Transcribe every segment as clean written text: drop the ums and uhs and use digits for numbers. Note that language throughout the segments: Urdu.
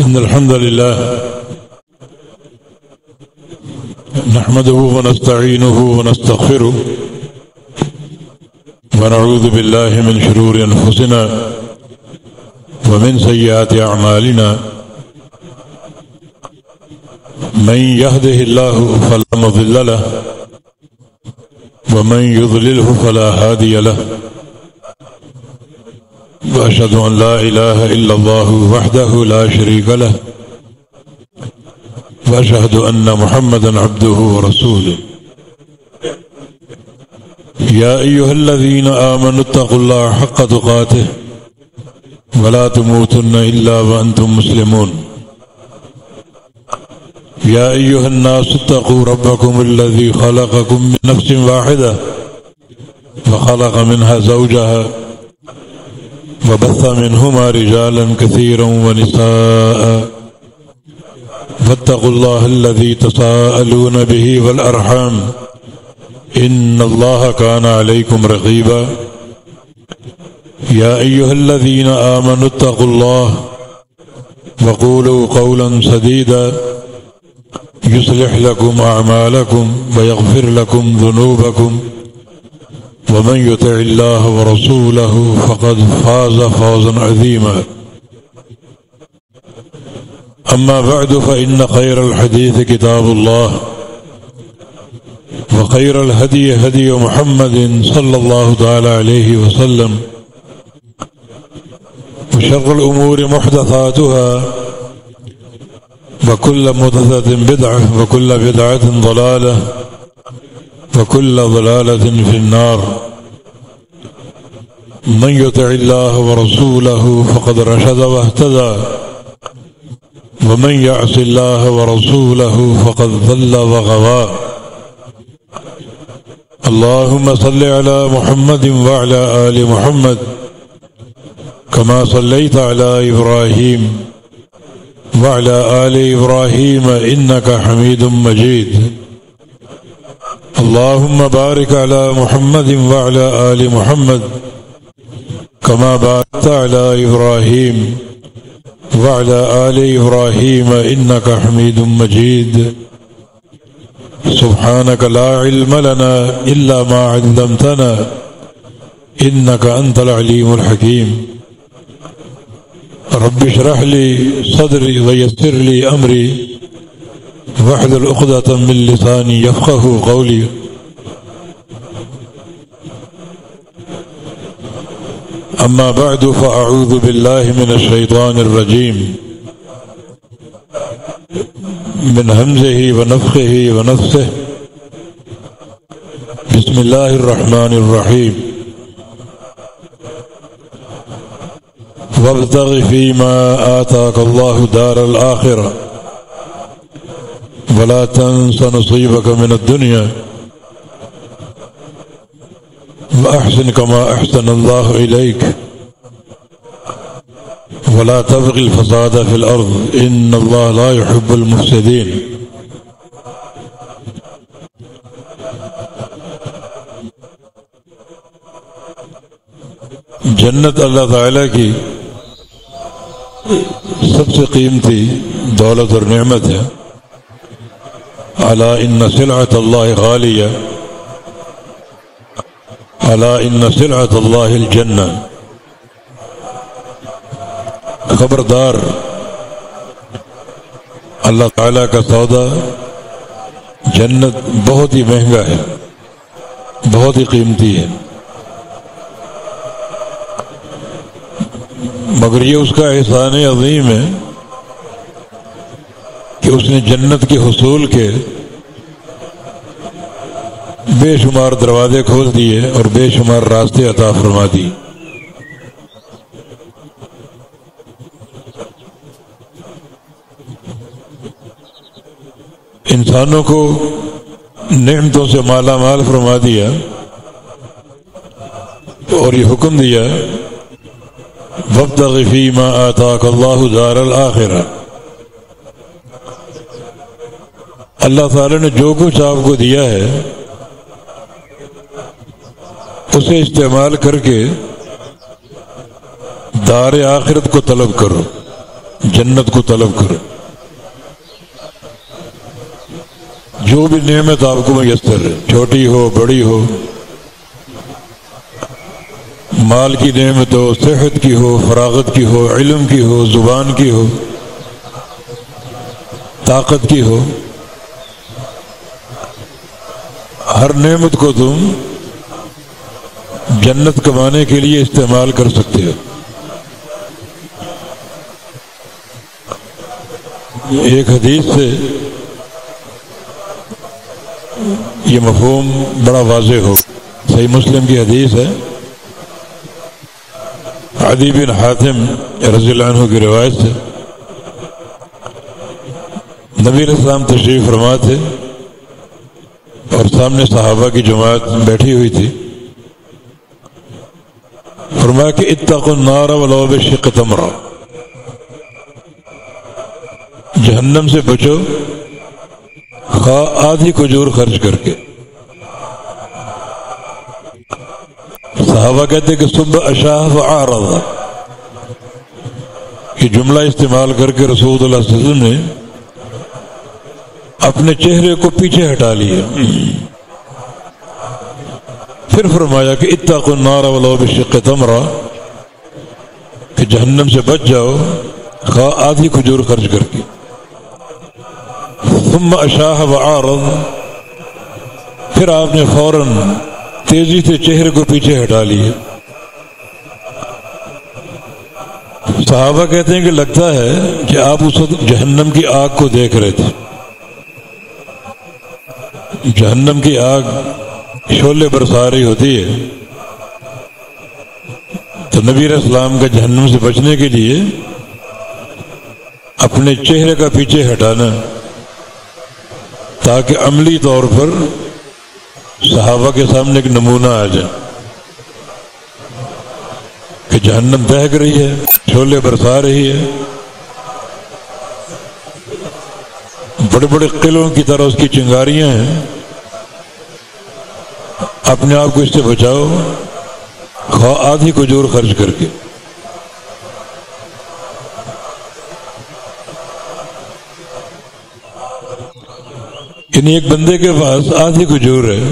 إن الحمد لله نحمده ونستعينه ونستغفره ونعوذ بالله من شرور أنفسنا ومن سيئات أعمالنا من يهده الله فلا مضل له ومن يضلله فلا هادي له وأشهد أن لا إله إلا الله وحده لا شريك له وأشهد أن محمدا عبده ورسوله يا أيها الذين آمنوا اتقوا الله حق تقاته ولا تموتن إلا وأنتم مسلمون يا أيها الناس اتقوا ربكم الذي خلقكم من نفس واحدة وخلق منها زوجها وبث منهما رجالا كثيرا ونساء واتقوا الله الذي تساءلون به والأرحام إن الله كان عليكم رقيبا يا أيها الذين آمنوا اتقوا الله وقولوا قولا سديدا يصلح لكم أعمالكم ويغفر لكم ذنوبكم ومن يطع الله ورسوله فقد فاز فوزا عظيما أما بعد فإن خير الحديث كتاب الله وخير الهدي هدي محمد صلى الله تعالى عليه وسلم وشر الأمور محدثاتها وكل محدثة بدعة وكل بدعة ضلالة وكل ضلالة في النار من يطع الله ورسوله فقد رشد واهتدى ومن يعص الله ورسوله فقد ضل وغوى اللهم صل على محمد وعلى آل محمد كما صليت على إبراهيم وعلى آل إبراهيم إنك حميد مجيد اللهم بارك على محمد وعلى آل محمد كما باركت على إبراهيم وعلى آل إبراهيم إنك حميد مجيد سبحانك لا علم لنا إلا ما علمتنا إنك أنت العليم الحكيم رب اشرح لي صدري ويسر لي أمري واحلل عقدة من لساني يفقه قولي أما بعد فأعوذ بالله من الشيطان الرجيم من همزه ونفخه ونفثه بسم الله الرحمن الرحيم وابتغ فيما آتاك الله دار الآخرة ولا تنس نصيبك من الدنيا وأحسن كما أحسن الله إليك ولا تبغي الفساد في الأرض إن الله لا يحب المفسدين جنت اللہ تعالیٰ کی سب سے قیمتی دولت اور نعمت ہے الا ان سلعۃ اللہ غالیہ الا ان سلعۃ اللہ الجنہ خبردار اللہ تعالیٰ کا سودا جنت بہت ہی مہنگا ہے، بہت ہی قیمتی ہے، مگر یہ اس کا احسان عظیم ہے کہ اس نے جنت کے حصول کے بے شمار دروازے کھول دیے اور بے شمار راستے عطا فرما دی۔ انسانوں کو نعمتوں سے مالا مال فرما دیا اور یہ حکم دیا وابتغ فیما آتاک اللہ دار الآخرہ۔ اللہ تعالیٰ نے جو کچھ آپ کو دیا ہے اسے استعمال کر کے دار آخرت کو طلب کرو۔ جنت کو طلب کرے. جو بھی نعمت آپ کو میسر ہے، چھوٹی ہو بڑی ہو، مال کی نعمت ہو، صحت کی ہو، فراغت کی ہو، علم کی ہو، زبان کی ہو، طاقت کی ہو، ہر نعمت کو تم جنت کمانے کے لیے استعمال کر سکتے ہو. ایک حدیث سے یہ مفہوم بڑا واضح ہو. صحیح مسلم کی حدیث ہے، عدی بن حاتم رضی اللہ عنہ کی روایت سے، نبی علیہ السلام تشریف فرما تھے اور سامنے صحابہ کی جماعت بیٹھی ہوئی تھی. فرمایا کہ اتقوا النار ولو بشق تمرہ، جہنم سے بچو خواہ آدھی کھجور خرچ کر کے. صحابہ کہتے کہ صبح اشاہ وعارض، یہ جملہ استعمال کر کے رسول اللہ صلی اللہ علیہ وسلم نے اپنے چہرے کو پیچھے ہٹا لیا. پھر فرمایا کہ اتقوا النار ولو بشق تمرہ، کہ جہنم سے بچ جاؤ خواہ آدھی کھجور خرچ کر کے. ثم اشاہ وعارض، پھر آپ نے فوراً تیزی سے چہرے کو پیچھے ہٹا لیا. صحابہ کہتے ہیں کہ لگتا ہے کہ آپ اس وقت جہنم کی آگ کو دیکھ رہے تھے. جہنم کی آگ شعلے برسا رہی ہوتی ہے، تو نبی علیہ السلام کا جہنم سے بچنے کے لیے اپنے چہرے کا پیچھے ہٹانا، تاکہ عملی طور پر صحابہ کے سامنے ایک نمونہ آ جائے کہ جہنم دہک رہی ہے، شعلے برسا رہی ہے، بڑے بڑے قلعوں کی طرح اس کی چنگاریاں ہیں. اپنے آپ کو اس سے بچاؤ خواہ آدھی کھجور خرچ کر کے. یعنی ایک بندے کے پاس آدھی کھجور ہے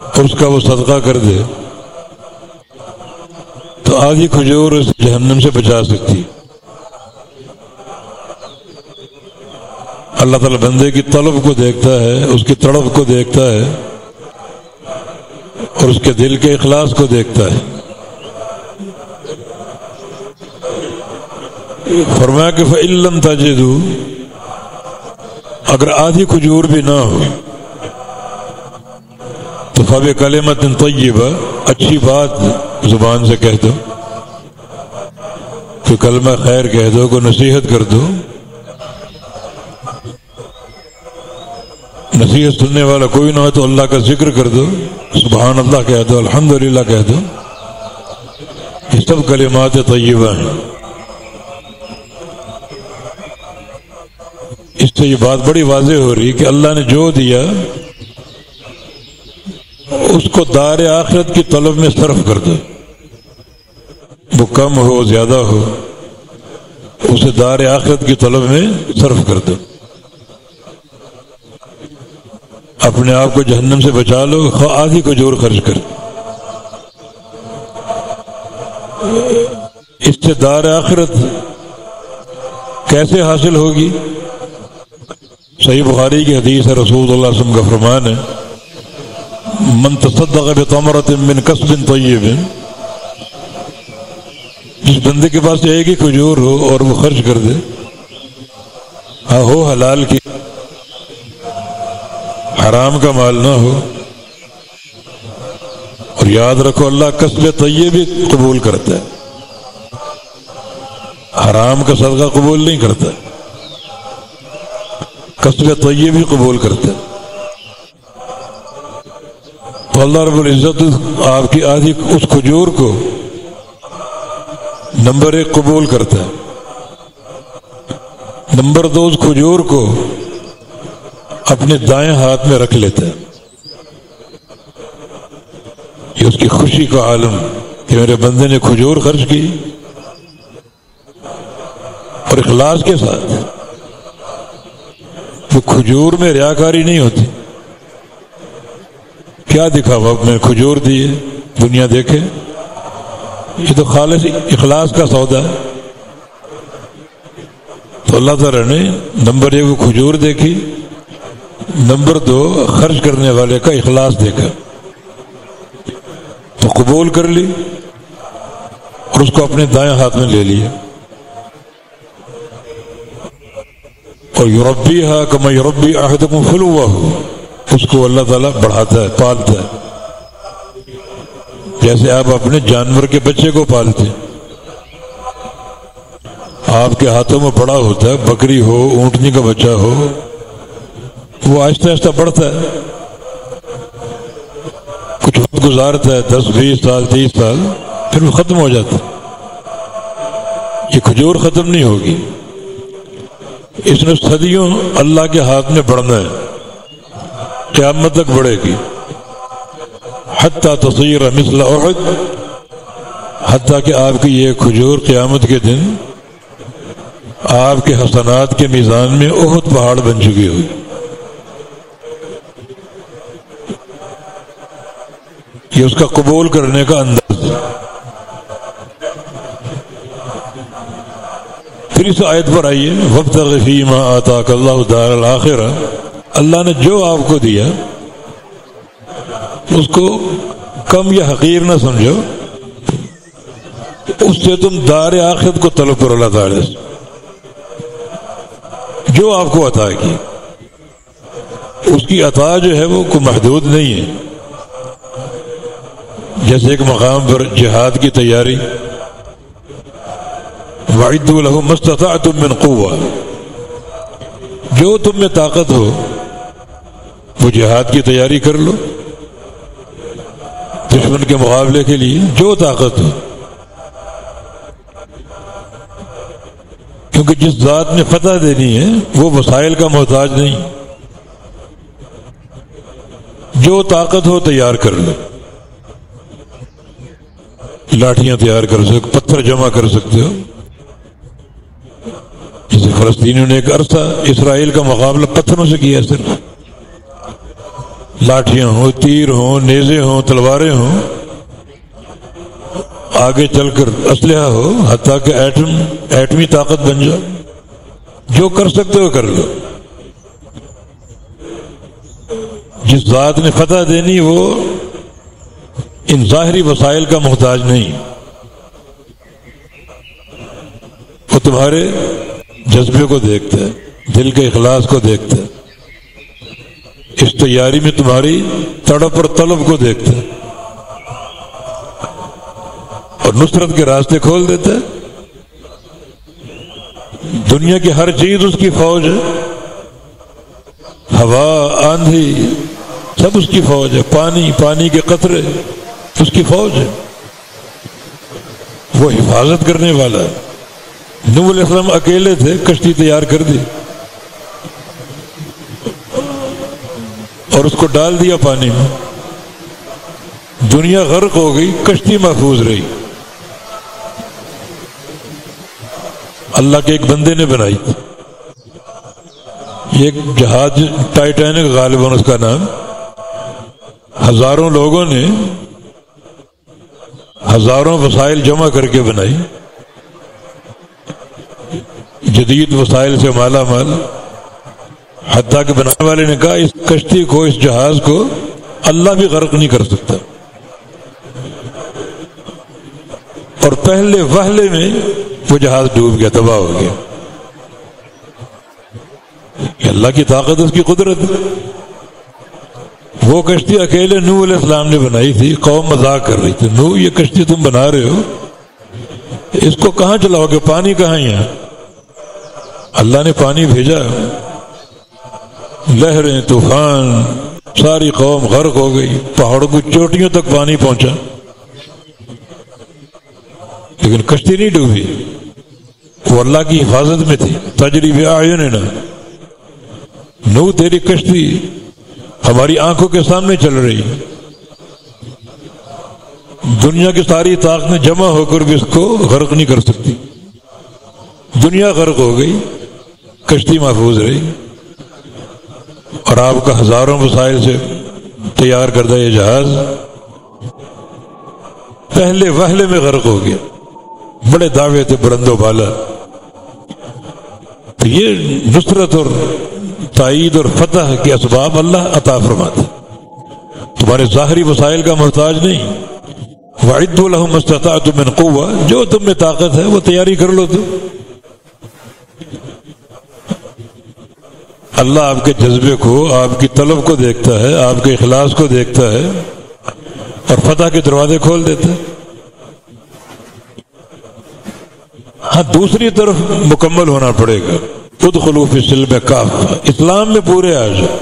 اور اس کا وہ صدقہ کر دے تو آدھی کھجور اس جہنم سے بچا سکتی. اللہ تعالیٰ بندے کی طلب کو دیکھتا ہے، اس کی تڑپ کو دیکھتا ہے اور اس کے دل کے اخلاص کو دیکھتا ہے. فرمایا کہ فَإِن لَّمْ تَجِدُوا، اگر آدھی کھجور بھی نہ ہو تو فَبِكَلِمَةٍ طَيِّبَةٍ، اچھی بات زبان سے کہہ دو، کوئی کلمہ خیر کہہ دو، کوئی نصیحت کر دو. نصیحت سننے والا کوئی نہ ہو تو اللہ کا ذکر کر دو، سبحان اللہ کہہ دو، الحمدللہ کہہ دو. یہ سب کلمات طیبہ ہیں. اس سے یہ بات بڑی واضح ہو رہی کہ اللہ نے جو دیا اس کو دار آخرت کی طلب میں صرف کر دو. وہ کم ہو زیادہ ہو، اسے دار آخرت کی طلب میں صرف کر دو. اپنے آپ کو جہنم سے بچا لو خواہ آدھی کھجور خرچ کر. اس سے دار آخرت کیسے حاصل ہوگی؟ صحیح بخاری کی حدیث ہے، رسول اللہ صلی اللہ علیہ وسلم کا فرمان ہے، من تصدق بتمرۃ من کسب طیب، جس بندے کے پاس ایک ہی کھجور ہو اور وہ خرچ کر دے، ہاں ہو حلال کی، حرام کا مال نہ ہو. اور یاد رکھو اللہ کسب طیب بھی قبول کرتا ہے، حرام کا صدقہ قبول نہیں کرتا، کسب طیب بھی قبول کرتا ہے. تو اللہ رب العزت آپ کی آدھی اس کھجور کو نمبر 1 قبول کرتا ہے، نمبر 2 اس کھجور کو اپنے دائیں ہاتھ میں رکھ لیتا ہے. یہ اس کی خوشی کا عالم کہ میرے بندے نے کھجور خرچ کی اور اخلاص کے ساتھ. وہ کھجور میں ریاکاری نہیں ہوتی. کیا دکھاوا میں کھجور دی ہے دنیا دیکھے، یہ تو خالص اخلاص کا سودا ہے. تو اللہ تعالیٰ نے نمبر 1 وہ کھجور دیکھی، نمبر 2 خرچ کرنے والے کا اخلاص دیکھا تو قبول کر لی اور اس کو اپنے دائیں ہاتھ میں لے لیا. اور یربیہا کما یربی احدکم فلوہ، اس کو اللہ تعالیٰ بڑھاتا ہے، پالتا ہے جیسے آپ اپنے جانور کے بچے کو پالتے ہیں. آپ کے ہاتھوں میں بڑا ہوتا ہے، بکری ہو، اونٹنی کا بچہ ہو، وہ آہستہ آہستہ بڑھتا ہے، کچھ وقت گزارتا ہے 10 20 سال 30 سال، پھر وہ ختم ہو جاتا ہے. یہ کھجور ختم نہیں ہوگی، اس نے صدیوں اللہ کے ہاتھ میں بڑھنا ہے، قیامت تک بڑھے گی. حتیٰ تصیر مثل احد، حتیٰ کہ آپ کی یہ کھجور قیامت کے دن آپ کے حسنات کے میزان میں احد پہاڑ بن چکی ہوگی. یہ اس کا قبول کرنے کا انداز ہے. پھر اس آیت پر آئیے، وابتغ فیما آتاک اللہ دار الآخرہ، اللہ نے جو آپ کو دیا اس کو کم یا حقیر نہ سمجھو، اس سے تم دار آخرت کو طلب کرو. اللہ تعالی سے جو آپ کو عطا کی، اس کی عطا جو ہے وہ کوئی محدود نہیں ہے. جیسے ایک مقام پر جہاد کی تیاری، وَأَعِدُّوا لَهُم مَّا اسْتَطَعْتُم مِّن قُوَّةٍ، جو تم میں طاقت ہو وہ جہاد کی تیاری کر لو، دشمن کے مقابلے کے لیے جو طاقت ہو. کیونکہ جس ذات نے فتح دینی ہے وہ وسائل کا محتاج نہیں. جو طاقت ہو تیار کر لو، لاٹھیاں تیار کر سکتے، پتھر جمع کر سکتے ہو. جیسے فلسطینیوں نے ایک عرصہ اسرائیل کا مقابلہ پتھروں سے کیا، صرف لاٹھیاں ہوں، تیر ہوں، نیزے ہوں، تلواریں ہوں، آگے چل کر اسلحہ ہو، حتیٰ کہ ایٹمی طاقت بن جاؤ. جو کر سکتے ہو کر لو. جس ذات نے فتح دینی وہ ان ظاہری وسائل کا محتاج نہیں، وہ تمہارے جذبے کو دیکھتا ہے، دل کے اخلاص کو دیکھتا ہے، اس تیاری میں تمہاری تڑپ اور طلب کو دیکھتا ہے، اور نصرت کے راستے کھول دیتا ہے. دنیا کی ہر چیز اس کی فوج ہے، ہوا، آندھی، سب اس کی فوج ہے. پانی کے قطرے اس کی فوج ہے. وہ حفاظت کرنے والا ہے. نوح علیہ السلام اکیلے تھے، کشتی تیار کر دی اور اس کو ڈال دیا پانی میں، دنیا غرق ہو گئی، کشتی محفوظ رہی. اللہ کے ایک بندے نے بنائی تھی. یہ ایک جہاز ٹائٹینک غالباً اس کا نام، ہزاروں لوگوں نے ہزاروں وسائل جمع کر کے بنائی، جدید وسائل سے مالا مال. حتیٰ کہ بنانے والے نے کہا اس کشتی کو، اس جہاز کو اللہ بھی غرق نہیں کر سکتا. اور پہلے وہلے میں وہ جہاز ڈوب گیا، تباہ ہو گیا. اللہ کی طاقت، اس کی قدرت. وہ کشتی اکیلے نوح علیہ السلام نے بنائی تھی. قوم مذاق کر رہی تھی، نوح یہ کشتی تم بنا رہے ہو، اس کو کہاں چلاؤ گے؟ پانی کہاں ہے؟ اللہ نے پانی بھیجا، لہریں، طوفان، ساری قوم غرق ہو گئی، پہاڑوں کی چوٹیوں تک پانی پہنچا، لیکن کشتی نہیں ڈوبی. وہ اللہ کی حفاظت میں تھی. تجری بأعیننا، نوح تیری کشتی ہماری آنکھوں کے سامنے چل رہی ہے، دنیا کی ساری طاقتیں جمع ہو کر بھی اس کو غرق نہیں کر سکتی. دنیا غرق ہو گئی، کشتی محفوظ رہی، اور آپ کا ہزاروں وسائل سے تیار کردہ یہ جہاز پہلے وہلے میں غرق ہو گیا۔ بڑے دعوے تھے بلند و بالا، تو یہ نصرت اور تائید اور فتح کے اسباب اللہ عطا فرماتا، تمہارے ظاہری وسائل کا محتاج نہیں۔ وَأَعِدُّوا لَهُم مَّا اسْتَطَعْتُم مِّن قُوَّةٍ، جو تم میں طاقت ہے وہ تیاری کر لو۔ تو اللہ آپ کے جذبے کو، آپ کی طلب کو دیکھتا ہے، آپ کے اخلاص کو دیکھتا ہے، اور فتح کے دروازے کھول دیتا ہے۔ ہاں دوسری طرف مکمل ہونا پڑے گا، ادخلوا فی السلم کافہ، اسلام میں پورے آ جاؤ،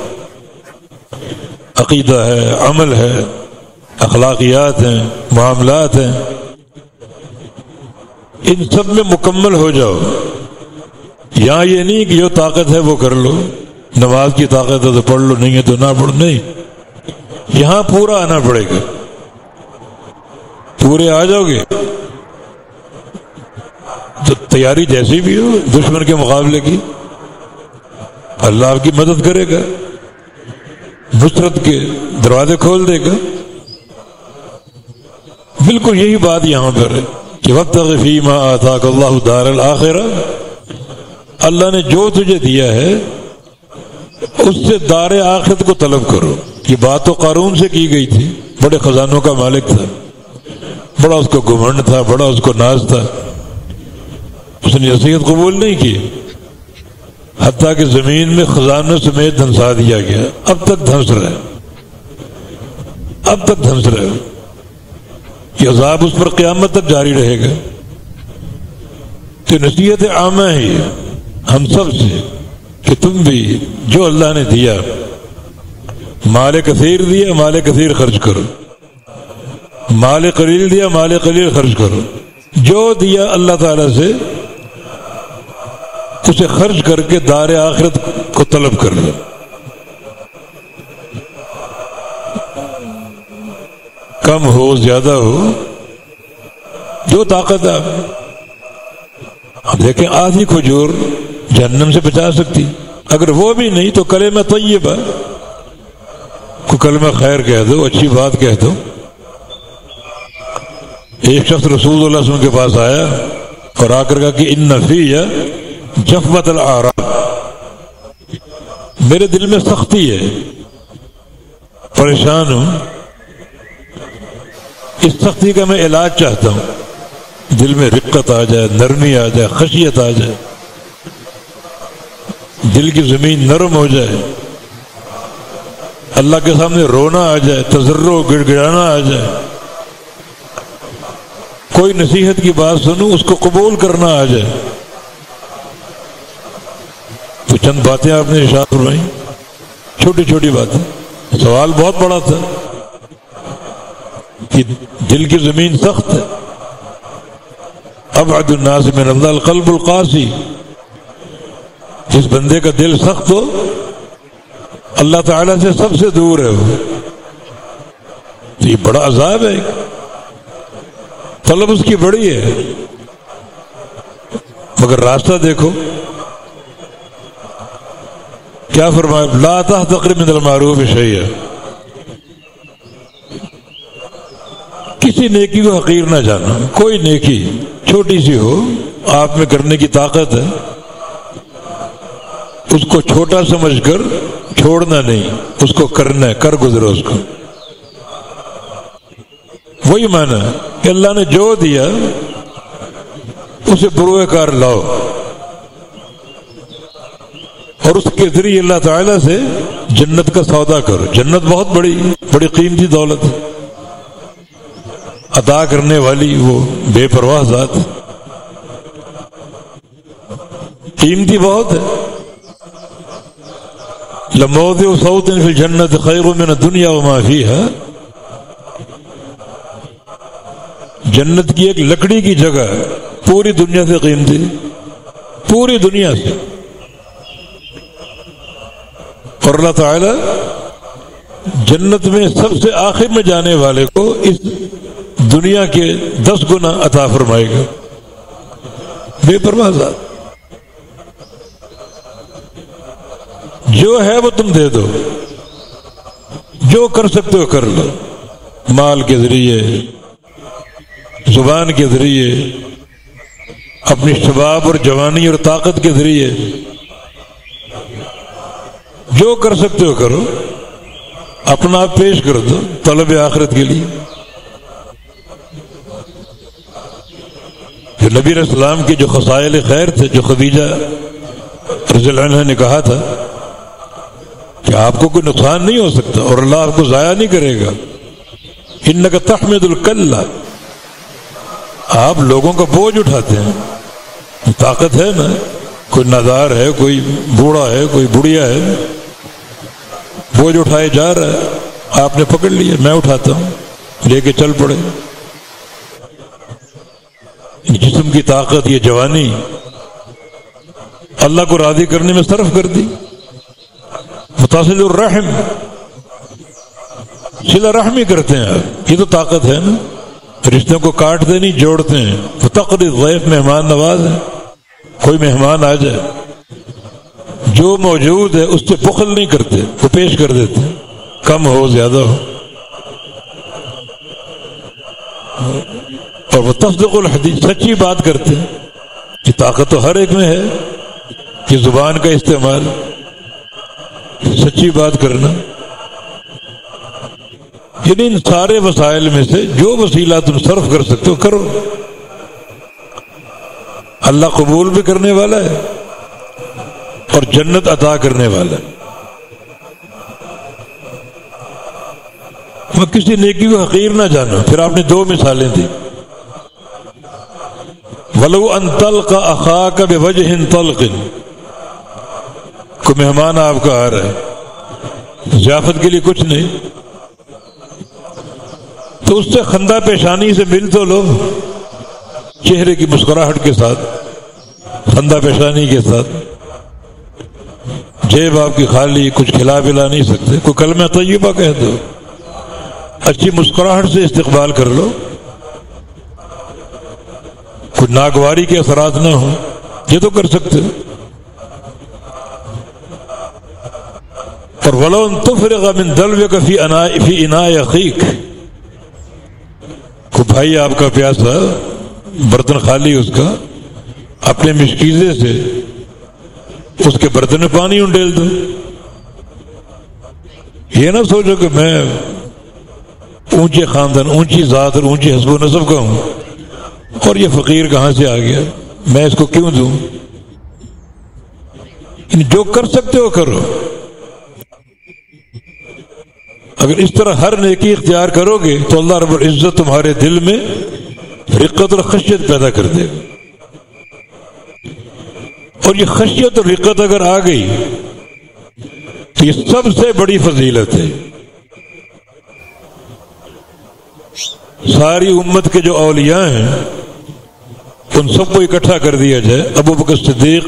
عقیدہ ہے، عمل ہے، اخلاقیات ہیں، معاملات ہیں، ان سب میں مکمل ہو جاؤ۔ یہاں یہ نہیں کہ جو طاقت ہے وہ کر لو، نماز کی طاقت ہے تو پڑھ لو، نہیں ہے تو نہ پڑھو، نہیں، یہاں پورا آنا پڑے گا۔ پورے آ جاؤ گے تو تیاری جیسی بھی ہو دشمن کے مقابلے کی، اللہ آپ کی مدد کرے گا، نصرت کے دروازے کھول دے گا۔ بالکل یہی بات یہاں پر ہے کہ وابتغ فیما آتاک اللہ دار الآخرہ، اللہ نے جو تجھے دیا ہے اس سے دار آخرت کو طلب کرو۔ یہ بات تو قارون سے کی گئی تھی، بڑے خزانوں کا مالک تھا، بڑا اس کو گھمنڈ تھا، بڑا اس کو ناز تھا، اس نے نصیحت قبول نہیں کی، حتیٰ کہ زمین میں خزانوں سمیت دھنسا دیا گیا۔ اب تک دھنس رہا ہے، اب تک دھنس رہا ہے، یہ عذاب اس پر قیامت تک جاری رہے گا۔ تو نصیحت عامہ ہے ہم سب سے کہ تم بھی جو اللہ نے دیا، مال کثیر دیا، مال کثیر خرچ کرو، مال قلیل دیا، مال قلیل خرچ کرو، جو دیا اللہ تعالیٰ سے اسے خرچ کر کے دار آخرت کو طلب کر لو۔ کم ہو زیادہ ہو، جو طاقت ہے۔ اب دیکھیں آدھی کھجور جہنم سے بچا سکتی، اگر وہ بھی نہیں تو کلمہ طیبہ، کو کلمہ خیر کہہ دو، اچھی بات کہہ دو۔ ایک شخص رسول اللہ صلی اللہ علیہ وسلم کے پاس آیا اور آ کر کہا کہ ان فی جفوۃ الاعراب، میرے دل میں سختی ہے، پریشان ہوں، اس سختی کا میں علاج چاہتا ہوں، دل میں رقت آ جائے، نرمی آ جائے، خشیت آ جائے، دل کی زمین نرم ہو جائے، اللہ کے سامنے رونا آ جائے، تضرع گڑ گڑانا آ جائے، کوئی نصیحت کی بات سنوں اس کو قبول کرنا آ جائے۔ تو چند باتیں آپ نے ارشاد فرمائی، چھوٹی چھوٹی باتیں، سوال بہت بڑا تھا کہ دل کی زمین سخت ہے، ابعد الناس من اللہ القلب القاسی، جس بندے کا دل سخت ہو اللہ تعالیٰ سے سب سے دور ہے وہ، تو یہ بڑا عذاب ہے، طلب اس کی بڑی ہے، مگر راستہ دیکھو کیا فرمایا، لا تحتقر من المعروف شیئا، کسی نیکی کو حقیر نہ جانا، کوئی نیکی چھوٹی سی ہو آپ میں کرنے کی طاقت ہے، اس کو چھوٹا سمجھ کر چھوڑنا نہیں، اس کو کرنا ہے، کر گزرو اس کو۔ وہی معنی ہے کہ اللہ نے جو دیا اسے بروئے کار لاؤ، اور اس کے ذریعے اللہ تعالیٰ سے جنت کا سودا کرو۔ جنت بہت بڑی قیمتی دولت ہے، عطا کرنے والی وہ بے پرواہ ذات، قیمتی بہت ہے۔ لموضع صوت فی الجنت خیر من الدنیا وما فیہا، جنت کی ایک لکڑی کی جگہ پوری دنیا سے قیمتی، پوری دنیا سے۔ اور اللہ تعالی جنت میں سب سے آخر میں جانے والے کو اس دنیا کے 10 گنا عطا فرمائے گا، بے پرواہ ذات۔ جو ہے وہ تم دے دو، جو کر سکتے ہو کر لو، مال کے ذریعے، زبان کے ذریعے، اپنی شباب اور جوانی اور طاقت کے ذریعے، جو کر سکتے ہو کرو، اپنا آپ پیش کر دو طلب آخرت کے لیے۔ جو نبی علیہ السلام کے جو خصائل خیر تھے، جو خدیجہ رضی اللہ عنہا نے کہا تھا کہ آپ کو کوئی نقصان نہیں ہو سکتا اور اللہ آپ کو ضائع نہیں کرے گا، انک تحمل الکل، آپ لوگوں کا بوجھ اٹھاتے ہیں، طاقت ہے نا، کوئی نادار ہے، کوئی بوڑھا ہے، کوئی بڑھیا ہے، بوجھ اٹھائے جا رہا ہے، آپ نے پکڑ لیا، میں اٹھاتا ہوں، لے کے چل پڑے۔ جسم کی طاقت، یہ جوانی اللہ کو راضی کرنے میں صرف کر دی۔ متصل الرحم، صلہ رحمی کرتے ہیں آپ، یہ تو طاقت ہے نا، رشتوں کو کاٹتے نہیں، جوڑتے ہیں۔ فتقری الضیف، مہمان نواز ہے، کوئی مہمان آ جائے جو موجود ہے اس سے بخل نہیں کرتے، وہ پیش کر دیتے، کم ہو زیادہ ہو۔ اور وہ تصدیق الحدیث، سچی بات کرتے ہیں۔ یہ طاقت تو ہر ایک میں ہے کہ زبان کا استعمال، سچی بات کرنا، یعنی ان سارے وسائل میں سے جو وسیلہ تم صرف کر سکتے ہو کرو، اللہ قبول بھی کرنے والا ہے اور جنت عطا کرنے والا ہے۔ میں کسی نیکی کو حقیر نہ جانا۔ پھر آپ نے دو مثالیں دی، وَلَوْ أَن تَلْقَ أَخَاكَ بِوَجْهٍ طَلْقٍ، کوئی مہمان آپ کا آ رہا ہے، ضیافت کے لیے کچھ نہیں، تو اس سے خندہ پیشانی سے مل تو لو، چہرے کی مسکراہٹ کے ساتھ، خندہ پیشانی کے ساتھ، جیب آپ کی خالی، کچھ کھلا پلا نہیں سکتے، کوئی کلمہ طیبہ کہہ دو، اچھی مسکراہٹ سے استقبال کر لو، کوئی ناگواری کے اثرات نہ ہوں، یہ تو کر سکتے ہو۔ اور وَلَوْ أَن تُفْرِغَ مِن دَلْوِكَ فِي إِنَاءِ أَخِيكَ، کوئی بھائی آپ کا پیاسا، برتن خالی اس کا، اپنے مشکیزے سے اس کے برتن میں پانی انڈیل دو۔ یہ نہ سوچو کہ میں اونچے خاندان، اونچی ذات اور اونچی حسب و نسب کا ہوں اور یہ فقیر کہاں سے آ گیا، میں اس کو کیوں دوں۔ جو کر سکتے ہو کرو۔ اگر اس طرح ہر نیکی اختیار کرو گے تو اللہ رب العزت تمہارے دل میں رقت اور خشیت پیدا کر دے گا، اور یہ خشیت اور رقت اگر آ گئی تو یہ سب سے بڑی فضیلت ہے۔ ساری امت کے جو اولیاء ہیں ان سب کو اکٹھا کر دیا جائے، ابو بکر صدیق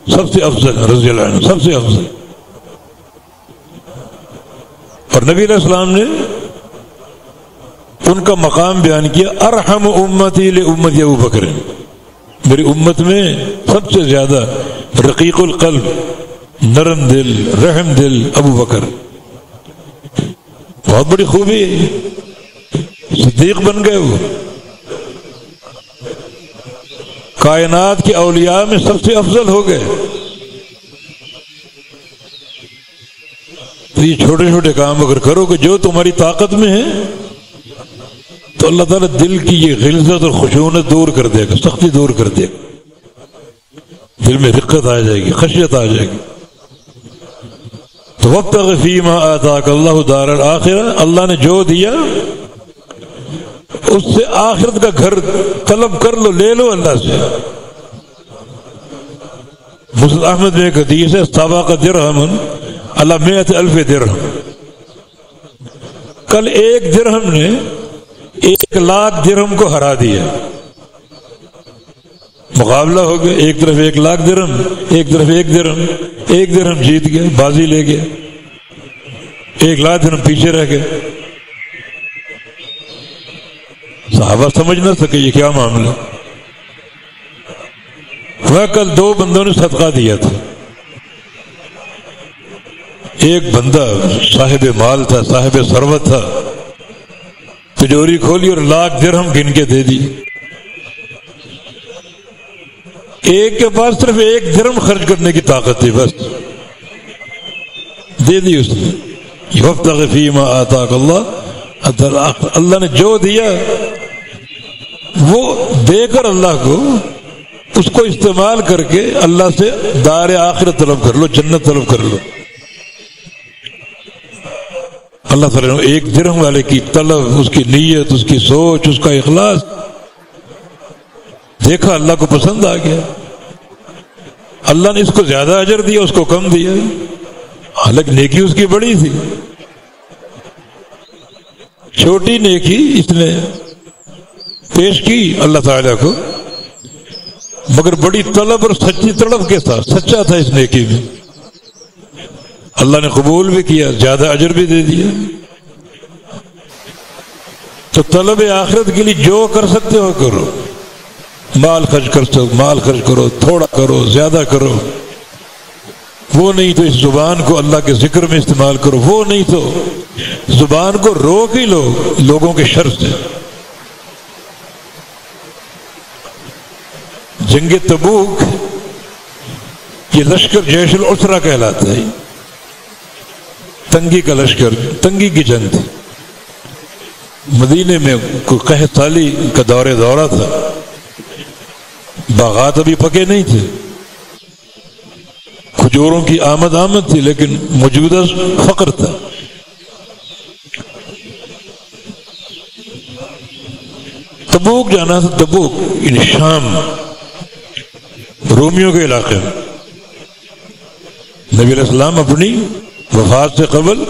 سب سے افضل رضی اللہ عنہ، سب سے افضل۔ اور نبی علیہ السلام نے ان کا مقام بیان کیا، ارحم امتی لامتی ابو بکر، میری امت میں سب سے زیادہ رقیق القلب، نرم دل، رحم دل ابو بکر، بہت بڑی خوبی ہے، صدیق بن گئے وہ، کائنات کے اولیاء میں سب سے افضل ہو گئے۔ تو یہ چھوٹے چھوٹے کام اگر کرو کہ جو تمہاری طاقت میں ہے تو اللہ تعالیٰ دل کی یہ غلظت اور خشونت دور کر دے گا، سختی دور کر دے گا، دل میں رقت آ جائے گی، خشیت آ جائے گی۔ تو وابتغ فیما آتاک اللہ دار الآخرہ، اللہ نے جو دیا اس سے آخرت کا گھر طلب کر لو، لے لو اللہ سے۔ مسلم احمد میں ایک حدیث ہے، سابق درہم علی 100,000 درہم، کل ایک درہم نے 1,00,000 درہم کو ہرا دیا، مقابلہ ہو گیا، ایک طرف 1,00,000 درہم، ایک طرف 1 درہم، 1 درہم جیت گیا، بازی لے گیا، 1,00,000 درہم پیچھے رہ گئے۔ صحابہ سمجھ نہ سکے یہ کیا معاملہ۔ وہ کل 2 بندوں نے صدقہ دیا تھا، ایک بندہ صاحب مال تھا، صاحب ثروت تھا، تجوری کھولی اور لاکھ درہم گن کے دے دی. ایک کے پاس صرف ایک درہم خرچ کرنے کی طاقت تھی، بس دے دی اس نے. یبتغ فیما آتاک اللہ، اللہ نے جو دیا وہ دے کر اللہ کو، اس کو استعمال کر کے اللہ سے دار آخرت طلب کر لو، جنت طلب کر لو. اللہ تعالیٰ نے ایک درہم والے کی طلب، اس کی نیت، اس کی سوچ، اس کا اخلاص دیکھا، اللہ کو پسند آ گیا. اللہ نے اس کو زیادہ اجر دیا، اس کو کم دیا، حالانکہ نیکی اس کی بڑی تھی. چھوٹی نیکی اس نے پیش کی اللہ تعالیٰ کو، مگر بڑی طلب اور سچی طلب کے ساتھ، سچا تھا اس نیکی میں. اللہ نے قبول بھی کیا، زیادہ اجر بھی دے دیا. تو طلب آخرت کے لیے جو کر سکتے ہو کرو. مال خرچ کر سکو، مال خرچ کرو، تھوڑا کرو، زیادہ کرو. وہ نہیں تو اس زبان کو اللہ کے ذکر میں استعمال کرو، وہ نہیں تو زبان کو روک ہی لو لوگوں کے شر سے. جنگ تبوک یہ لشکر جیش العسرہ کہلاتا ہے، تنگی کا لشکر، تنگی کی جنگ تھی. مدینے میں کوئی قحط سالی کا دورہ تھا، باغات ابھی پکے نہیں تھے، کھجوروں کی آمد تھی، لیکن موجودہ فقر تھا. تبوک جانا تھا، تبوک یعنی شام، رومیوں کے علاقے میں. نبی علیہ السلام اپنی وفات سے قبل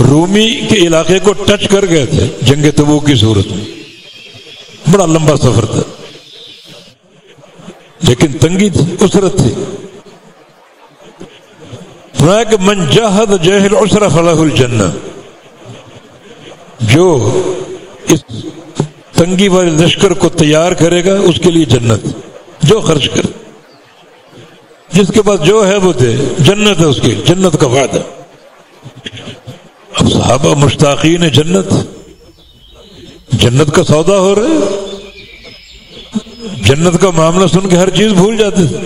رومی کے علاقے کو ٹچ کر گئے تھے جنگ تبوک کی صورت میں. بڑا لمبا سفر تھا، لیکن تنگی تھی، اسرت تھی. کہ من جاہد جیش العسرہ فلہ الجنہ، جو اس تنگی والے لشکر کو تیار کرے گا اس کے لیے جنت. جو خرچ کرے، جس کے پاس جو ہے وہ دے، جنت ہے اس کے، جنت کا وعدہ. اب صحابہ مشتاقین جنت، جنت کا سودا ہو رہا ہے، جنت کا معاملہ سن کے ہر چیز بھول جاتے تھے.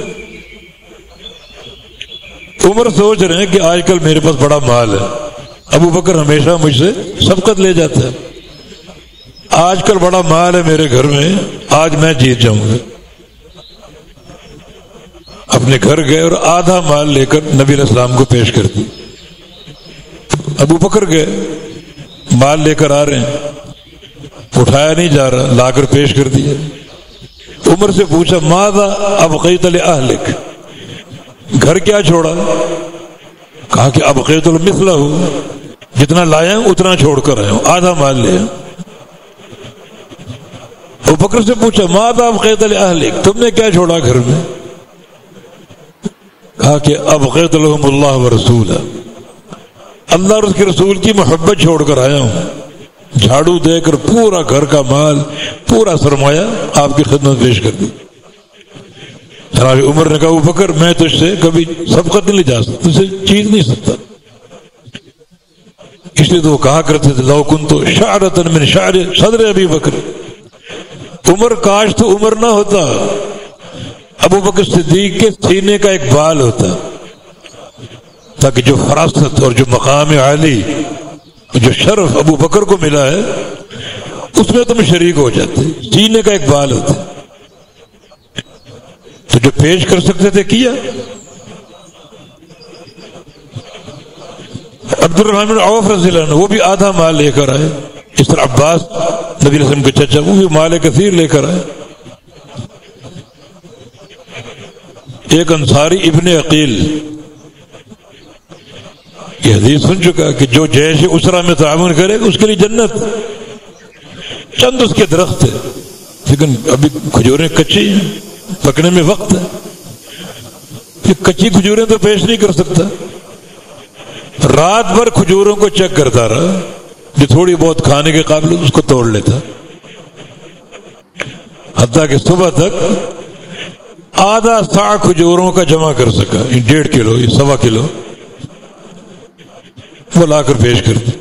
عمر سوچ رہے ہیں کہ آج کل میرے پاس بڑا مال ہے، ابو بکر ہمیشہ مجھ سے سبقت لے جاتا ہے، آج کل بڑا مال ہے میرے گھر میں، آج میں جیت جاؤں گا. اپنے گھر گئے اور آدھا مال لے کر نبی علیہ السلام کو پیش کر دی. ابو بکر گئے، مال لے کر آ رہے ہیں، اٹھایا نہیں جا رہا، لا کر پیش کر دیا. عمر سے پوچھا ماذا ابقیت لأہلک، گھر کیا چھوڑا؟ کہا کہ ابقیت مثلہ، جتنا لایا ہوں اتنا چھوڑ کر آیا ہوں، آدھا مال لیا. ابو بکر سے پوچھا ماذا ابقیت لأہلک، تم نے کیا چھوڑا گھر میں؟ کہا کہ ابقیت لہم اللہ ورسولہ، اللہ اور اس کے رسول کی محبت چھوڑ کر آیا ہوں. جھاڑو دے کر پورا گھر کا مال، پورا سرمایہ آپ کی خدمت پیش کر دی. جناب عمر نے کہا ابو بکر میں تجھ سے کبھی سبقت نہیں لے جا سکتا، تجھ سے چیز نہیں سکتا. اس لیے تو وہ کہا کرتے تھے لو کنت شعرۃ من شعر صدر ابی بکر، عمر کاش تو عمر نہ ہوتا، ابو بکر صدیق کے سینے کا ایک بال ہوتا، تاکہ جو فراست اور جو مقام عالی، جو شرف ابو بکر کو ملا ہے اس میں تم شریک ہو جاتے. سینے کا ایک بال ہوتا، تو جو پیش کر سکتے تھے کیا. عبد الرحمن بن عوف رضی اللہ عنہ وہ بھی آدھا مال لے کر آئے. اس طرح عباس نبی علیہ السلام کے چچا وہ بھی مال کثیر لے کر آئے. ایک انصاری ابن عقیل یہ حدیث سن چکا کہ جو جیش اسرا میں تعاون کرے گا اس کے لیے جنت. چند اس کے درخت ہے، لیکن ابھی کھجوریں کچی ہیں، پکنے میں وقت ہے. یہ کچی کھجوریں تو پیش نہیں کر سکتا، رات بھر کھجوروں کو چیک کرتا رہا، جو تھوڑی بہت کھانے کے قابل اس کو توڑ لیتا، حتیٰ کہ صبح تک آدھا سا کھجوروں کا جمع کر سکا. 1.5 کلو 1.25 کلو وہ لا کر پیش کر دی۔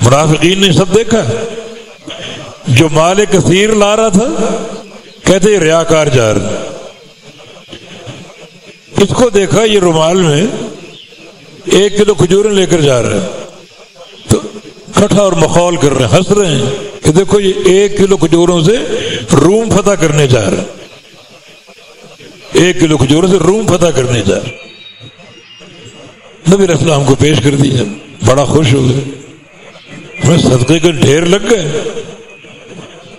منافقین نے سب دیکھا، جو مال کثیر لا رہا تھا کہتے یہ ریاکار جا رہا، اس کو دیکھا یہ رومال میں 1 کلو کھجوریں لے کر جا رہا ہے، تو کٹھا اور مخول کر رہے ہیں، ہنس رہے ہیں کہ دیکھو یہ 1 کلو کھجوروں سے روم فتح کرنے جا رہا ہے، 1 کلو کھجوروں سے روم فتح کرنے جا رہا ہے۔ نبی علیہ السلام کو پیش کر دیا، بڑا خوش ہو گئے، ہمیں صدقے کے ڈھیر لگ گئے،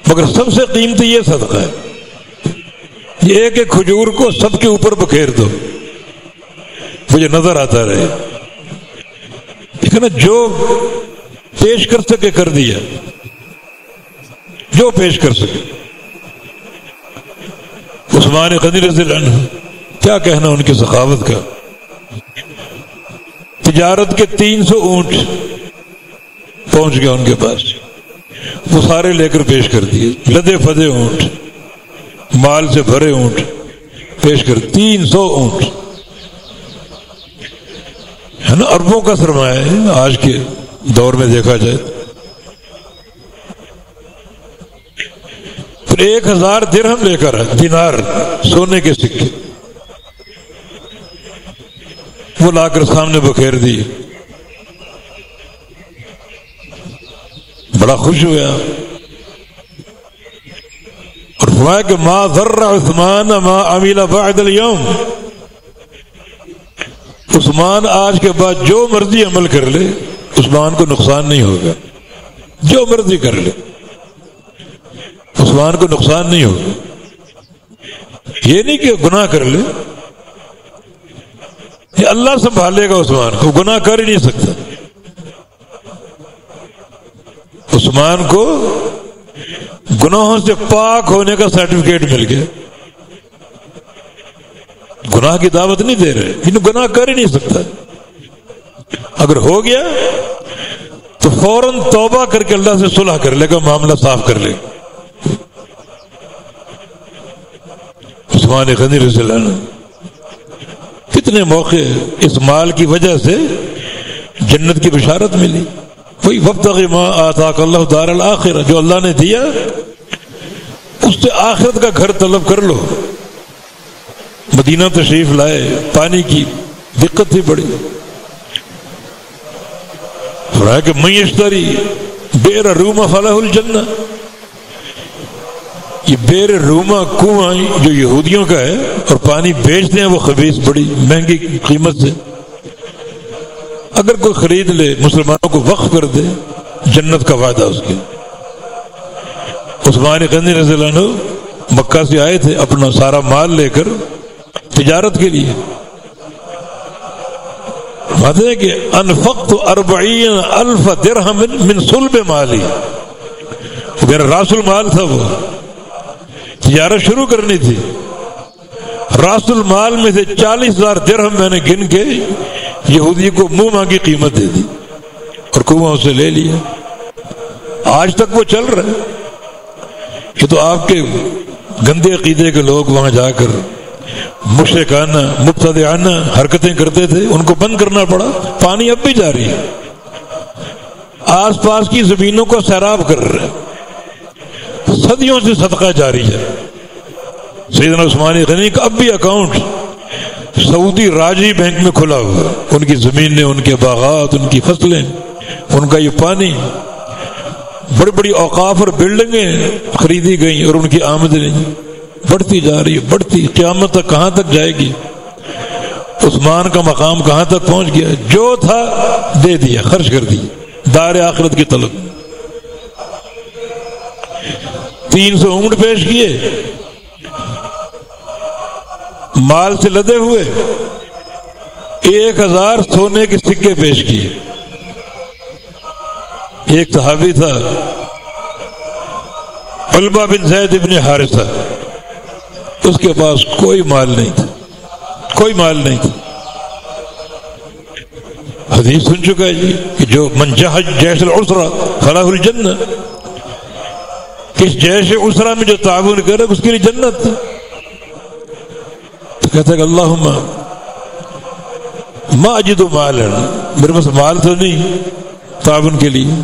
مگر سب سے قیمتی یہ صدقہ ہے، یہ ایک ایک کھجور کو سب کے اوپر بکھیر دو، مجھے نظر آتا رہے۔ لیکن جو پیش کر سکے کر دیا، جو پیش کر سکے۔ عثمان غنی رضی اللہ عنہ، کیا کہنا ان کی سخاوت کا، تجارت کے 300 اونٹ پہنچ گیا ان کے پاس، وہ سارے لے کر پیش کر دیے، لدے فدے اونٹ، مال سے بھرے اونٹ پیش کر، 300 اونٹ ہے نا، اربوں کا سرمایہ ہے آج کے دور میں دیکھا جائے۔ پھر 1000 درہم لے کر دینار، سونے کے سکے، وہ لا کر سامنے بکھیر دی، بڑا خوش ہوا اور فرمایا کہ ما ضر عثمان ما عمل بعد اليوم، عثمان آج کے بعد جو مرضی عمل کر لے عثمان کو نقصان نہیں ہوگا، جو مرضی کر لے عثمان کو نقصان نہیں ہوگا۔ یہ نہیں کہ گناہ کر لے، یہ اللہ سنبھالے گا عثمان کو، گناہ کر ہی نہیں سکتا۔ عثمان کو گناہوں سے پاک ہونے کا سرٹیفکیٹ مل گیا، گناہ کی دعوت نہیں دے رہے، انہیں گناہ کر ہی نہیں سکتا، اگر ہو گیا تو فوراً توبہ کر کے اللہ سے صلح کر لے گا، معاملہ صاف کر لے گا۔ عثمان غنی رضی اللہ عنہ، کتنے موقع اس مال کی وجہ سے جنت کی بشارت ملی، وہی وابتغ ما آتاک اللہ دار الآخرہ، جو اللہ نے دیا اس سے آخرت کا گھر طلب کر لو۔ مدینہ تشریف لائے، پانی کی دقت تھی بڑی، فرمایا کہ من یشتری بئر روما فلہ الجنہ، یہ بئر روما کنواں جو یہودیوں کا ہے اور پانی بیچتے ہیں وہ خبیث بڑی مہنگی قیمت سے، اگر کوئی خرید لے مسلمانوں کو وقف کر دے جنت کا وعدہ اس کے۔ عثمان غنی رضی اللہ عنہ مکہ سے آئے تھے اپنا سارا مال لے کر تجارت کے لیے، بات ہے کہ انفقت 40,000 درہم من صلب مالی، میرا راس المال تھا، وہ تجارت شروع کرنی تھی، راس المال میں سے 40,000 درہم میں نے گن کے یہودی کو منہ مانگی قیمت دے دی اور کنواں اسے لے لیا۔ آج تک وہ چل رہا ہے، کہ تو آپ کے گندے عقیدے کے لوگ وہاں جا کر مشرکانہ مبتدعانہ حرکتیں کرتے تھے، ان کو بند کرنا پڑا، پانی اب بھی جاری ہے، آس پاس کی زمینوں کو سیراب کر رہے ہیں، صدیوں سے صدقہ جاری ہے۔ سیدنا عثمان غنی کا اب بھی اکاؤنٹ سعودی راجی بینک میں کھلا ہوا، ان کی زمینیں، ان کے باغات، ان کی فصلیں، ان کا یہ پانی، بڑی بڑی اوقاف اور بلڈنگیں خریدی گئیں اور ان کی آمدنی بڑھتی جا رہی ہے، بڑھتی، قیامت تک کہاں تک جائے گی؟ عثمان کا مقام کہاں تک پہنچ گیا؟ جو تھا دے دیا، خرچ کر دیا، دار آخرت کی طلب۔ 300 اونٹ پیش کیے، مال سے لدے ہوئے، 1000 سونے کے سکے پیش کیے۔ ایک صحابی تھا علبہ بن زید بن حارثہ، اس کے پاس کوئی مال نہیں تھا، کوئی مال نہیں تھا۔ حدیث سن چکا ہے جی کہ جو من جہج جیش العسرہ فلاح الجنہ، کس جیش عسرہ میں جو تعاون کرے اس کے لیے جنت۔ تو کہتا ہے کہ اللہم ما اجد مالا، میرے پاس مال تو نہیں تعاون کے لیے،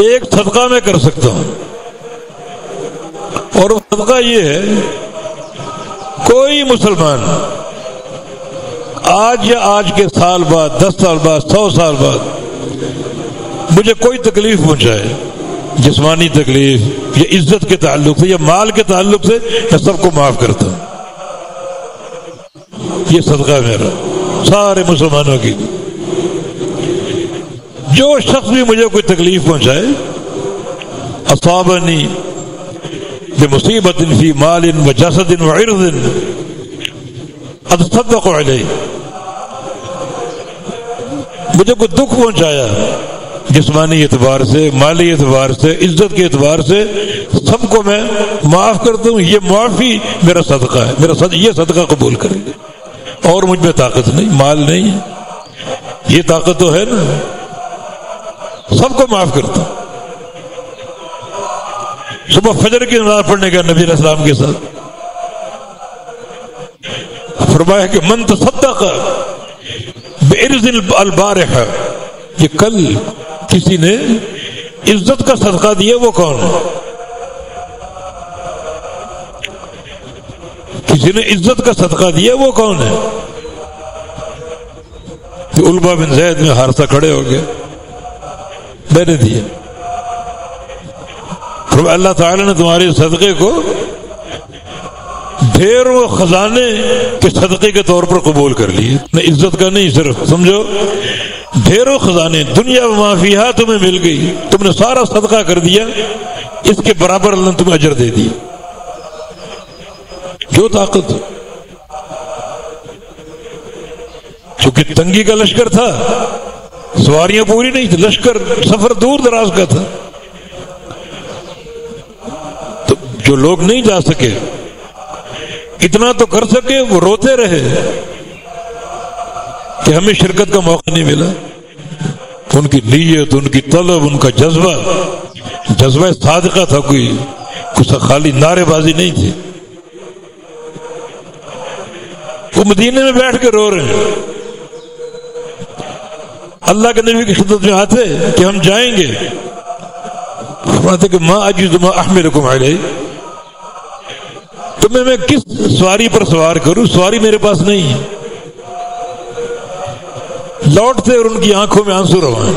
ایک صدقہ میں کر سکتا ہوں، اور وہ صدقہ یہ ہے کوئی مسلمان آج یا آج کے سال بعد، 10 سال بعد، 100 سال بعد مجھے کوئی تکلیف پہنچائے، جسمانی تکلیف یا عزت کے تعلق سے یا مال کے تعلق سے، میں سب کو معاف کرتا ہوں. یہ صدقہ میرا سارے مسلمانوں کی. جو شخص بھی مجھے کوئی تکلیف پہنچائے، اصابنی بمصیبت فی مال و جسد و عرض اتصدق علیہ، مجھے کوئی دکھ پہنچایا جسمانی اعتبار سے، مالی اعتبار سے، عزت کے اعتبار سے، سب کو میں معاف کرتا ہوں. یہ معافی میرا صدقہ ہے، یہ صدقہ قبول کریں گے. اور مجھ میں طاقت نہیں، مال نہیں ہے، یہ طاقت تو ہے نا، سب کو معاف کرتا ہوں. صبح فجر کی نماز پڑھنے کا نبی علیہ السلام کے ساتھ فرمایا کہ من تصدق بعرض البارحہ، یہ کل کسی نے عزت کا صدقہ دیا، وہ کون ہے؟ کسی نے عزت کا صدقہ دیا، وہ کون ہے؟ کہ علبہ بن زید میں حارثہ کھڑے ہو گئے، میں نے دیا. اللہ تعالیٰ نے تمہارے صدقے کو ڈھیروں خزانے کے صدقے کے طور پر قبول کر لیے، نہ عزت کا نہیں، صرف سمجھو ڈھیروں خزانے، دنیا و ما فیہا تمہیں مل گئی، تم نے سارا صدقہ کر دیا، اس کے برابر اللہ نے تمہیں اجر دے دیا. جو طاقت، چونکہ تنگی کا لشکر تھا، سواریاں پوری نہیں تھی، لشکر سفر دور دراز کا تھا، تو جو لوگ نہیں جا سکے، اتنا تو کر سکے، وہ روتے رہے کہ ہمیں شرکت کا موقع نہیں ملا. ان کی نیت، ان کی طلب، ان کا جذبہ صادقہ تھا، کوئی خالی نعرے بازی نہیں تھی. وہ مدینے میں بیٹھ کے رو رہے ہیں، اللہ کے نبی کی خدمت میں آتے کہ ہم جائیں گے، فرماتے کہ ما اجد ما احملکم علیہ، تمہیں میں کس سواری پر سوار کروں، سواری میرے پاس نہیں ہے. لوٹتے اور ان کی آنکھوں میں آنسو رواں.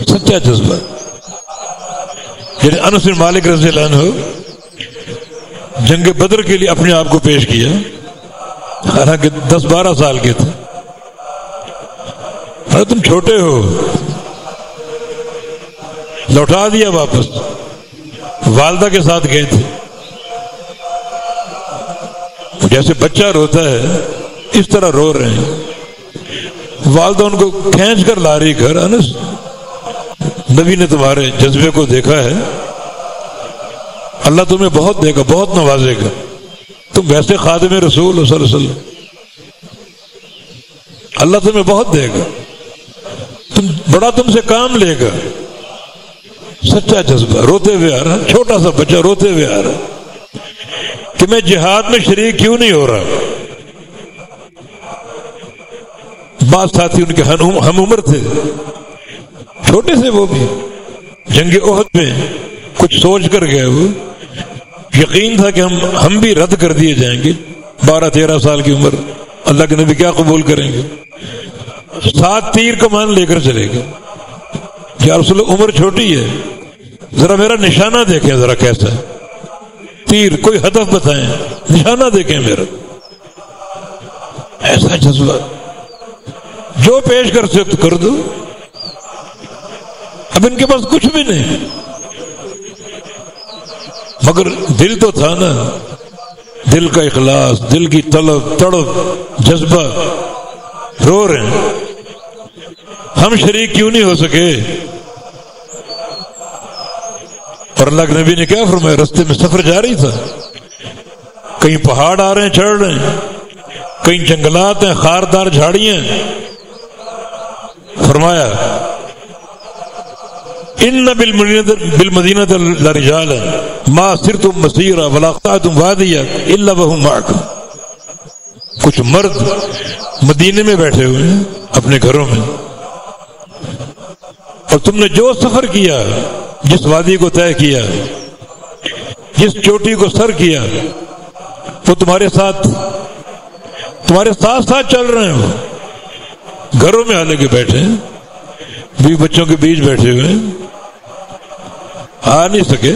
سچا جذبہ. یعنی انس بن مالک رضی اللہ عنہ جنگ بدر کے لیے اپنے آپ کو پیش کیا، حالانکہ 10-12 سال کے تھے. ارے تم چھوٹے ہو، لوٹا دیا واپس. والدہ کے ساتھ گئے تھے، جیسے بچہ روتا ہے اس طرح رو رہے ہیں. والدہ ان کو کھینچ کر لا رہی گھر. انس، نبی نے تمہارے جذبے کو دیکھا ہے، اللہ تمہیں بہت دے گا، بہت نوازے گا، تم ویسے خادم رسول صلی اللہ علیہ وسلم، اللہ تمہیں بہت دے گا، بڑا تم سے کام لے گا. سچا جذبہ. روتے ہوئے آ رہا، چھوٹا سا بچہ روتے ہوئے آ رہا کہ میں جہاد میں شریک کیوں نہیں ہو رہا. بعض ساتھی ان کے ہم عمر تھے، چھوٹے سے، وہ بھی جنگ احد میں کچھ سوچ کر گئے. وہ یقین تھا کہ ہم بھی رد کر دیے جائیں گے. 12-13 سال کی عمر، اللہ کے نبی کیا قبول کریں گے؟ 7 تیر کمان لے کر چلے گئے. یا رسول اللہ، عمر چھوٹی ہے، ذرا میرا نشانہ دیکھیں، ذرا کیسا ہے تیر، کوئی ہدف بتائیں، نشانہ دیکھیں میرا. ایسا جذبہ، جو پیش کر سکتے کر دو. اب ان کے پاس کچھ بھی نہیں، مگر دل تو تھا نا، دل کا اخلاص، دل کی طلب، تڑپ، جذبہ. رو رہے ہیں، ہم شریک کیوں نہیں ہو سکے؟ اور اللہ کے نبی نے کیا فرمایا؟ رستے میں سفر جاری تھا، کہیں پہاڑ آ رہے ہیں، چڑھ رہے ہیں، کہیں جنگلات ہیں، خاردار جھاڑیاں. فرمایا ان بالمدینۃ لرجالا ما سرتم مسیرا ولا قطعتم وادیا الا وهم معکم. کچھ مرد مدینے میں بیٹھے ہوئے ہیں اپنے گھروں میں، اور تم نے جو سفر کیا، جس وادی کو طے کیا، جس چوٹی کو سر کیا، وہ تمہارے ساتھ ساتھ چل رہے ہیں۔ وہ گھروں میں حالانکہ بیٹھے ہیں، بیوی بچوں کے بیچ بیٹھے ہوئے ہیں، آ نہیں سکے،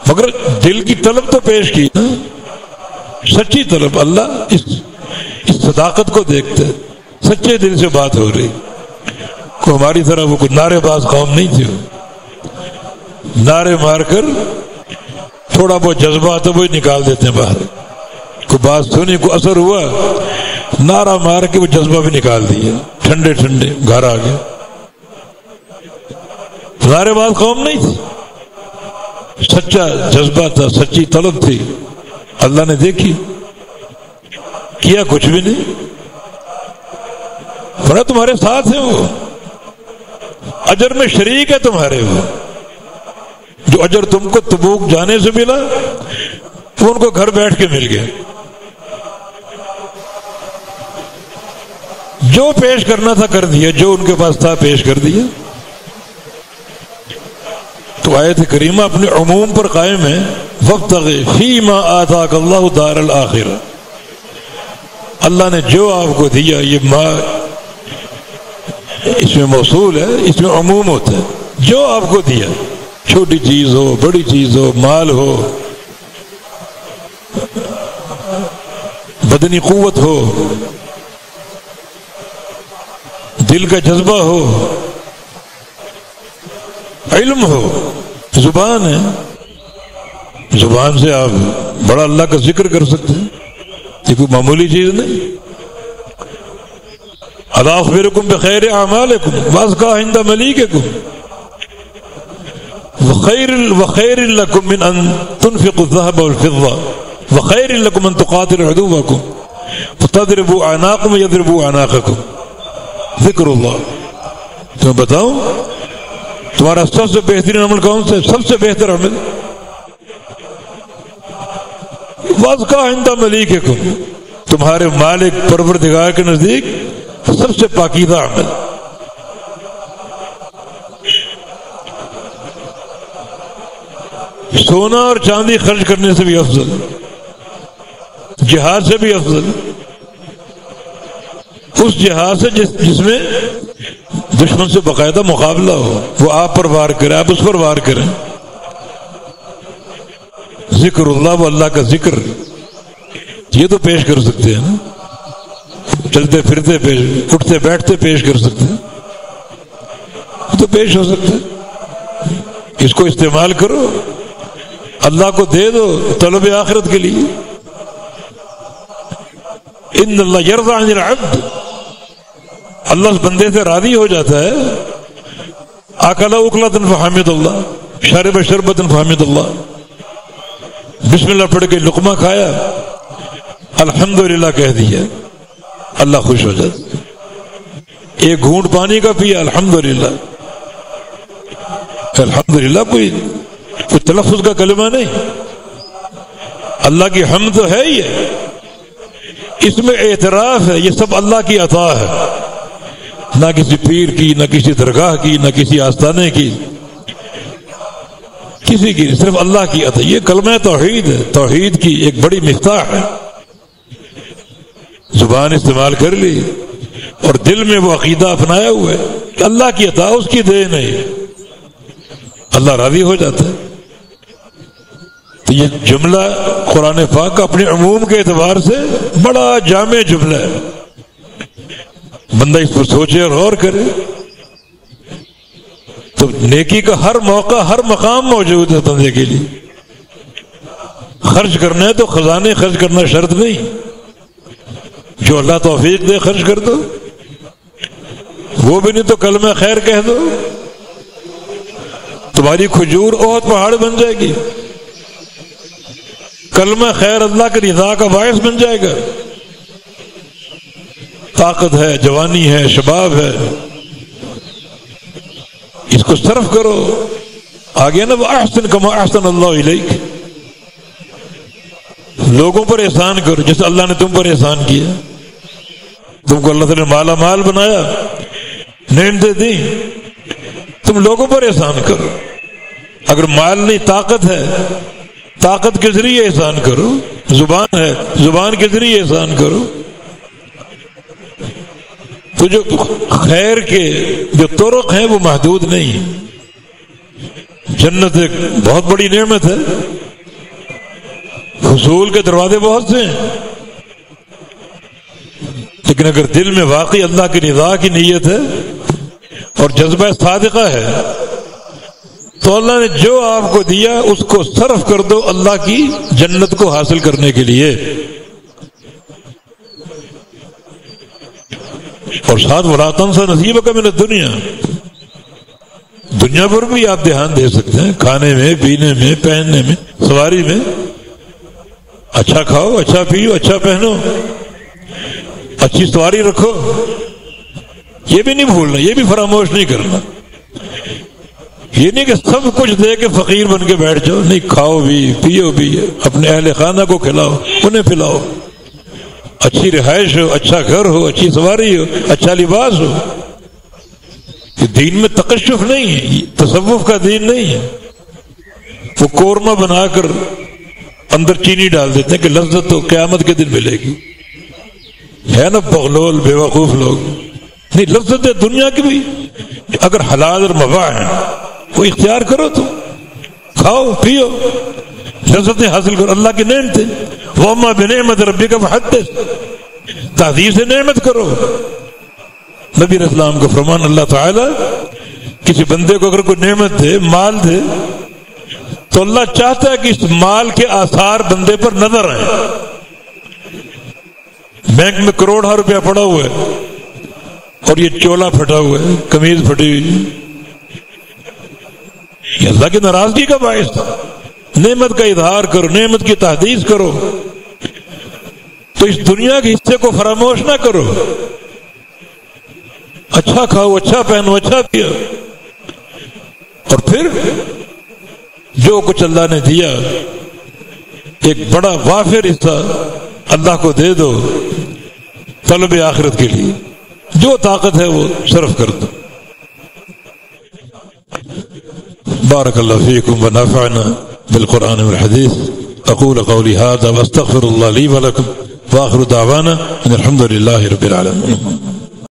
مگر دل کی طلب تو پیش کی نا، سچی طلب۔ اللہ اس صداقت کو دیکھتے، سچے دل سے بات ہو رہی۔ کو ہماری طرح وہ کوئی نعرے باز قوم نہیں تھی، نعرے مار کر تھوڑا بہت جذبہ تو وہ نکال دیتے ہیں باہر، کوئی بات سنی، کوئی اثر ہوا، نعرہ مار کے وہ جذبہ بھی نکال دیا، ٹھنڈے ٹھنڈے گھر آ گئے۔ نعرے باز قوم نہیں تھی، سچا جذبہ تھا، سچی طلب تھی۔ اللہ نے دیکھی، کیا کچھ بھی نہیں، بڑا تمہارے ساتھ ہیں، وہ اجر میں شریک ہے تمہارے۔ وہ جو اجر تم کو تبوک جانے سے ملا، وہ ان کو گھر بیٹھ کے مل گیا۔ جو پیش کرنا تھا کر دیا، جو ان کے پاس تھا پیش کر دیا۔ تو آیت کریمہ اپنے عموم پر قائم ہے، وابتغ فیما آتاک اللہ دار الآخرہ۔ اللہ نے جو آپ کو دیا، یہ ما اس میں موصول ہے، اس میں عموم ہوتا ہے، جو آپ کو دیا، چھوٹی چیز ہو، بڑی چیز ہو، مال ہو، بدنی قوت ہو، دل کا جذبہ ہو، علم ہو، زبان ہے، زبان سے آپ بڑا اللہ کا ذکر کر سکتے ہیں، یہ کوئی معمولی چیز نہیں۔ الا اخبرکم بخیر اعمالکم وازکا عند ملیککم وخیر لکم من ان تنفقوا الذهب والفضة وخیر لکم ان تقاتلوا عدوکم فتضربوا اعناقهم ويضربوا اعناقکم۔ ذکر اللہ۔ تمہیں بتاؤں تمہارا سب سے بہترین عمل کون سا ہے؟ سب سے بہتر عمل وازکا عند ملیککم، تمہارے مالک پروردگار کے نزدیک سب سے پاکیزہ عمل۔ سونا اور چاندی خرچ کرنے سے بھی افضل، جہاد سے بھی افضل، اس جہاد سے جس میں دشمن سے باقاعدہ مقابلہ ہو، وہ آپ پر وار کرے، آپ اس پر وار کریں۔ ذکر اللہ، وہ اللہ کا ذکر، یہ تو پیش کر سکتے ہیں نا، چلتے پھرتے پیش، اٹھتے بیٹھتے پیش کر سکتے ہیں، تو پیش ہو سکتا ہے۔ اس کو استعمال کرو، اللہ کو دے دو طلب آخرت کے لیے۔ ان اللہ یرضى عن العبد، اللہ اس بندے سے راضی ہو جاتا ہے۔ اکل اکلۃ فحمد اللہ، شرب شربۃ فحمد اللہ، بسم اللہ پڑھ کے لقمہ کھایا، الحمدللہ کہہ دیا، اللہ خوش ہو جاتا۔ ایک گھونٹ پانی کا پیا، الحمدللہ، الحمدللہ کوئی تلفظ کا کلمہ نہیں، اللہ کی حمد تو ہے ہی ہے، اس میں اعتراف ہے، یہ سب اللہ کی عطا ہے، نہ کسی پیر کی، نہ کسی درگاہ کی، نہ کسی آستانے کی، کسی کی، صرف اللہ کی عطا۔ یہ کلمہ توحید ہے، توحید کی ایک بڑی مفتاح ہے۔ زبان استعمال کر لی اور دل میں وہ عقیدہ اپنایا ہوا ہے کہ اللہ کی عطا، اس کی دین ہے، اللہ راضی ہو جاتا ہے۔ تو یہ جملہ قرآن پاک کا اپنے عموم کے اعتبار سے بڑا جامع جملہ ہے، بندہ اس پر سوچے اور غور کرے تو نیکی کا ہر موقع، ہر مقام موجود ہے بندے کے لیے۔ خرچ کرنا ہے تو خزانے خرچ کرنا شرط نہیں، جو اللہ توفیق دے خرچ کر دو، وہ بھی نہیں تو کلمہ خیر کہہ دو، تمہاری کھجور احد پہاڑ بن جائے گی، کلمہ خیر اللہ کی رضا کا باعث بن جائے گا۔ طاقت ہے، جوانی ہے، شباب ہے، اس کو صرف کرو۔ آگے نا وَأَحْسِنْ كَمَا أَحْسَنَ اللَّهُ إِلَيْكَ، لوگوں پر احسان کرو جیسے اللہ نے تم پر احسان کیا. تم کو اللہ تعالیٰ نے مالا مال بنایا، نعمتیں دیں، تم لوگوں پر احسان کرو. اگر مال نہیں طاقت ہے، طاقت کے ذریعے احسان کرو. زبان ہے، زبان کے ذریعے احسان کرو. تو جو خیر کے جو طرق ہیں وہ محدود نہیں ہیں. جنت ایک بہت بڑی نعمت ہے، حصول کے دروازے بہت سے ہیں، لیکن اگر دل میں واقعی اللہ کی رضا کی نیت ہے اور جذبہ صادقہ ہے تو اللہ نے جو آپ کو دیا اس کو صرف کر دو اللہ کی جنت کو حاصل کرنے کے لیے. اور ساتھ ولا تنسا نصیبک من الدنیا، دنیا پر بھی آپ دھیان دے سکتے ہیں، کھانے میں، پینے میں، پہننے میں، سواری میں. اچھا کھاؤ، اچھا پیو، اچھا پہنو، اچھی سواری رکھو. یہ بھی نہیں بھولنا، یہ بھی فراموش نہیں کرنا. یہ نہیں کہ سب کچھ دے کے فقیر بن کے بیٹھ جاؤ. نہیں، کھاؤ بھی، پیو بھی، اپنے اہل خانہ کو کھلاؤ، انہیں پلاؤ. اچھی رہائش ہو، اچھا گھر ہو، اچھی سواری ہو، اچھا لباس ہو. یہ دین میں تکشف نہیں ہے، یہ تصوف کا دین نہیں ہے. وہ قورمہ بنا کر اندر چینی ڈال دیتے ہیں کہ لذت تو قیامت کے دن ملے گی. ہے نا بغلول بے وقوف لوگ. نہیں، لذت دنیا کی بھی اگر حلال اور مباح ہیں وہ اختیار کرو، تو کھاؤ پیو، لذتیں حاصل کرو. اللہ کی نعمتیں. وَأَمَّا بِنِعْمَةِ رَبِّكَ فَحَدِّثْ، تعظیم سے نعمت کرو. نبی علیہ السلام کو فرمان اللہ تعالیٰ کسی بندے کو اگر کوئی نعمت دے، مال دے، تو اللہ چاہتا ہے کہ اس مال کے آثار بندے پر نظر آئیں. بینک میں کروڑا روپیہ پڑا ہوا ہے اور یہ چولا پھٹا ہوا ہے، قمیض پھٹی ہوئی، یہ اللہ کی ناراضگی کا باعث. نعمت کا اظہار کرو، نعمت کی تحدیث کرو. تو اس دنیا کے حصے کو فراموش نہ کرو. اچھا کھاؤ، اچھا پہنو، اچھا پیو، اور پھر جو کچھ اللہ نے دیا ایک بڑا وافر حصہ اللہ کو دے دو طلب آخرت کے لیے. جو طاقت ہے وہ صرف کر دو. بارک اللہ فیکم ونفعنا بالقرآن والحدیث. اقول قولی هذا واستغفر اللہ لی ولکم واخر دعوانا ان الحمد للہ رب العالمین.